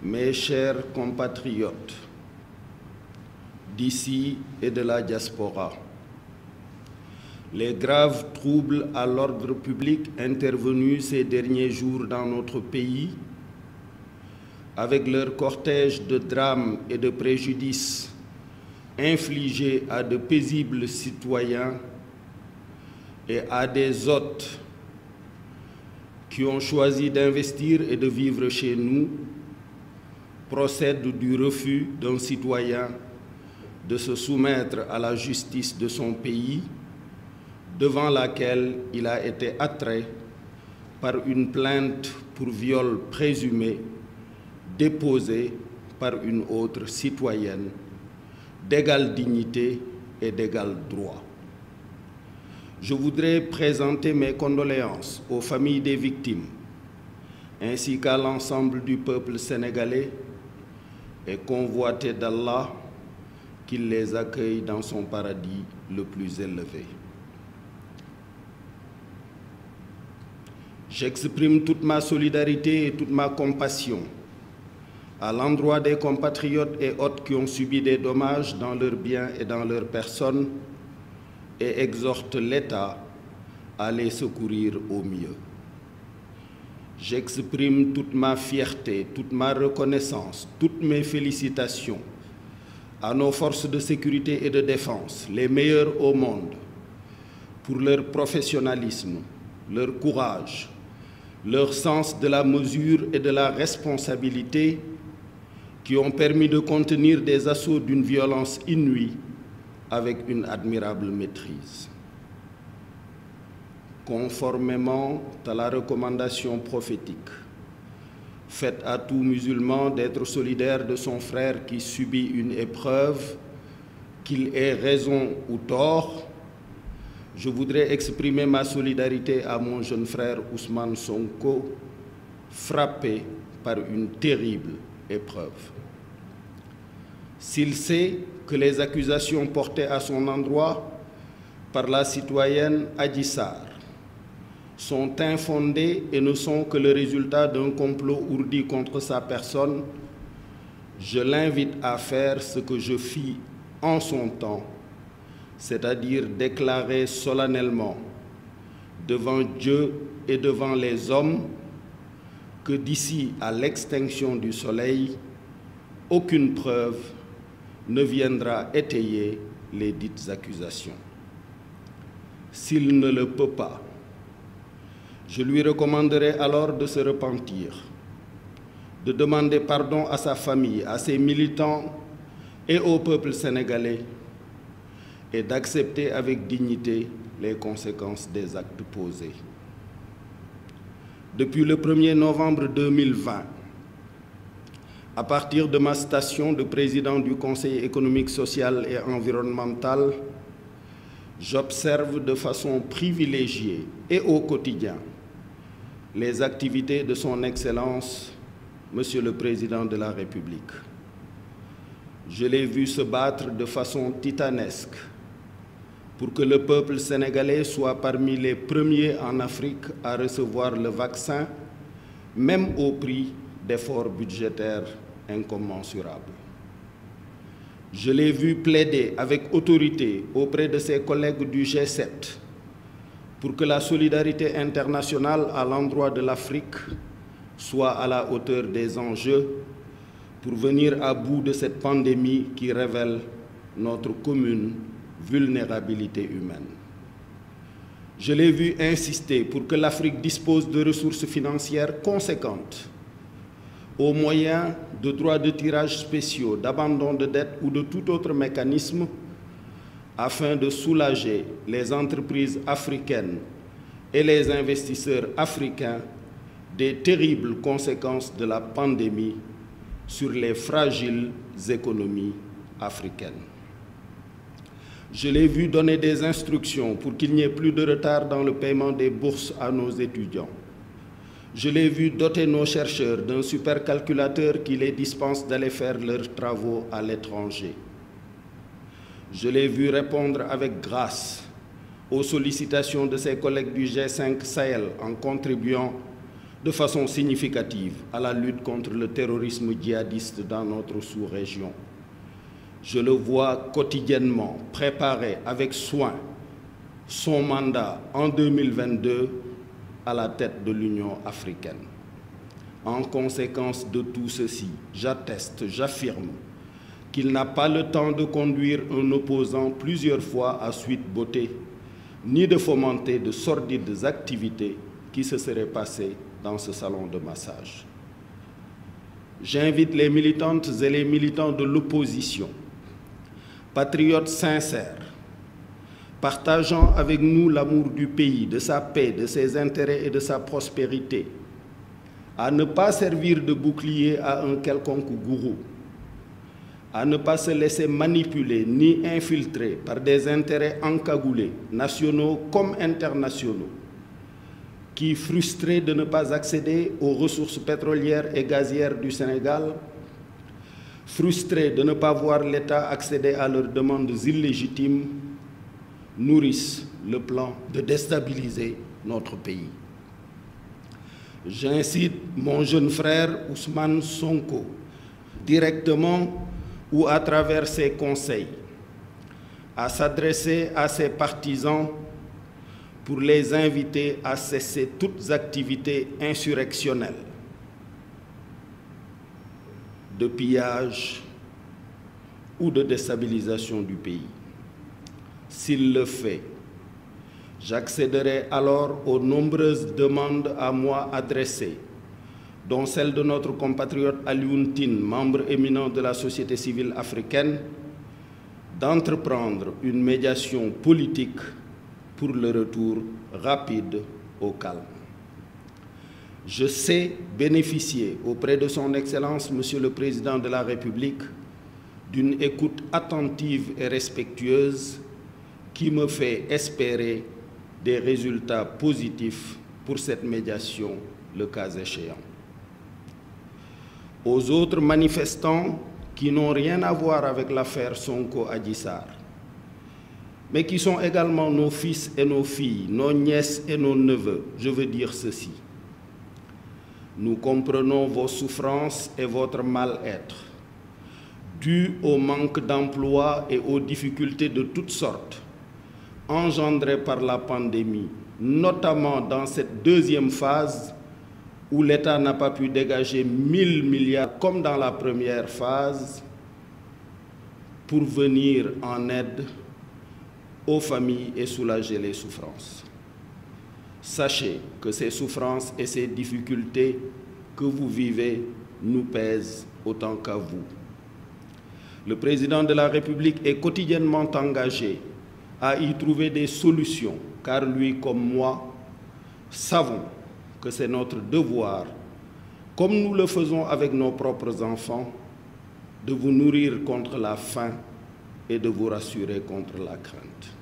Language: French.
mes chers compatriotes d'ici et de la diaspora, les graves troubles à l'ordre public intervenus ces derniers jours dans notre pays, avec leur cortège de drames et de préjudices infligés à de paisibles citoyens et à des hôtes qui ont choisi d'investir et de vivre chez nous, procèdent du refus d'un citoyen de se soumettre à la justice de son pays, devant laquelle il a été attrait par une plainte pour viol présumé déposée par une autre citoyenne d'égale dignité et d'égal droit. Je voudrais présenter mes condoléances aux familles des victimes, ainsi qu'à l'ensemble du peuple sénégalais, et convoiter d'Allah qu'il les accueille dans son paradis le plus élevé. J'exprime toute ma solidarité et toute ma compassion à l'endroit des compatriotes et hôtes qui ont subi des dommages dans leurs biens et dans leurs personnes et exhorte l'État à les secourir au mieux. J'exprime toute ma fierté, toute ma reconnaissance, toutes mes félicitations à nos forces de sécurité et de défense, les meilleures au monde, pour leur professionnalisme, leur courage, leur sens de la mesure et de la responsabilité qui ont permis de contenir des assauts d'une violence inouïe avec une admirable maîtrise. Conformément à la recommandation prophétique faite à tout musulman d'être solidaire de son frère qui subit une épreuve, qu'il ait raison ou tort, je voudrais exprimer ma solidarité à mon jeune frère Ousmane Sonko, frappé par une terrible épreuve. S'il sait que les accusations portées à son endroit par la citoyenne Adji Sarr sont infondées et ne sont que le résultat d'un complot ourdi contre sa personne, je l'invite à faire ce que je fis en son temps, c'est-à-dire déclarer solennellement devant Dieu et devant les hommes que d'ici à l'extinction du soleil, aucune preuve ne viendra étayer les dites accusations. S'il ne le peut pas, je lui recommanderai alors de se repentir, de demander pardon à sa famille, à ses militants et au peuple sénégalais, et d'accepter avec dignité les conséquences des actes posés. Depuis le 1er novembre 2020, à partir de ma station de président du Conseil économique, social et environnemental, j'observe de façon privilégiée et au quotidien les activités de son Excellence, Monsieur le Président de la République. Je l'ai vu se battre de façon titanesque pour que le peuple sénégalais soit parmi les premiers en Afrique à recevoir le vaccin, même au prix d'efforts budgétaires incommensurables. Je l'ai vu plaider avec autorité auprès de ses collègues du G7 pour que la solidarité internationale à l'endroit de l'Afrique soit à la hauteur des enjeux pour venir à bout de cette pandémie qui révèle notre commune vulnérabilité humaine. Je l'ai vu insister pour que l'Afrique dispose de ressources financières conséquentes, au moyen de droits de tirage spéciaux, d'abandon de dette ou de tout autre mécanisme, afin de soulager les entreprises africaines et les investisseurs africains des terribles conséquences de la pandémie sur les fragiles économies africaines. Je l'ai vu donner des instructions pour qu'il n'y ait plus de retard dans le paiement des bourses à nos étudiants. Je l'ai vu doter nos chercheurs d'un supercalculateur qui les dispense d'aller faire leurs travaux à l'étranger. Je l'ai vu répondre avec grâce aux sollicitations de ses collègues du G5 Sahel en contribuant de façon significative à la lutte contre le terrorisme djihadiste dans notre sous-région. Je le vois quotidiennement préparer avec soin son mandat en 2022 à la tête de l'Union africaine. En conséquence de tout ceci, j'atteste, j'affirme qu'il n'a pas le temps de conduire un opposant plusieurs fois à suite beauté, ni de fomenter de sordides activités qui se seraient passées dans ce salon de massage. J'invite les militantes et les militants de l'opposition, patriotes sincères, partageant avec nous l'amour du pays, de sa paix, de ses intérêts et de sa prospérité, à ne pas servir de bouclier à un quelconque gourou, à ne pas se laisser manipuler ni infiltrer par des intérêts encagoulés, nationaux comme internationaux, qui, frustrés de ne pas accéder aux ressources pétrolières et gazières du Sénégal, frustrés de ne pas voir l'État accéder à leurs demandes illégitimes, nourrissent le plan de déstabiliser notre pays. J'incite mon jeune frère Ousmane Sonko, directement ou à travers ses conseils, à s'adresser à ses partisans pour les inviter à cesser toutes activités insurrectionnelles, de pillage ou de déstabilisation du pays. S'il le fait, j'accéderai alors aux nombreuses demandes à moi adressées, dont celle de notre compatriote Alioune Tine, membre éminent de la société civile africaine, d'entreprendre une médiation politique pour le retour rapide au calme. Je sais bénéficier auprès de son Excellence, Monsieur le Président de la République, d'une écoute attentive et respectueuse qui me fait espérer des résultats positifs pour cette médiation, le cas échéant. Aux autres manifestants qui n'ont rien à voir avec l'affaire Sonko-Adji Sarr, mais qui sont également nos fils et nos filles, nos nièces et nos neveux, je veux dire ceci. Nous comprenons vos souffrances et votre mal-être, dus au manque d'emploi et aux difficultés de toutes sortes engendrées par la pandémie, notamment dans cette deuxième phase où l'État n'a pas pu dégager 1000 milliards comme dans la première phase pour venir en aide aux familles et soulager les souffrances. Sachez que ces souffrances et ces difficultés que vous vivez nous pèsent autant qu'à vous. Le président de la République est quotidiennement engagé à y trouver des solutions, car lui comme moi savons que c'est notre devoir, comme nous le faisons avec nos propres enfants, de vous nourrir contre la faim et de vous rassurer contre la crainte.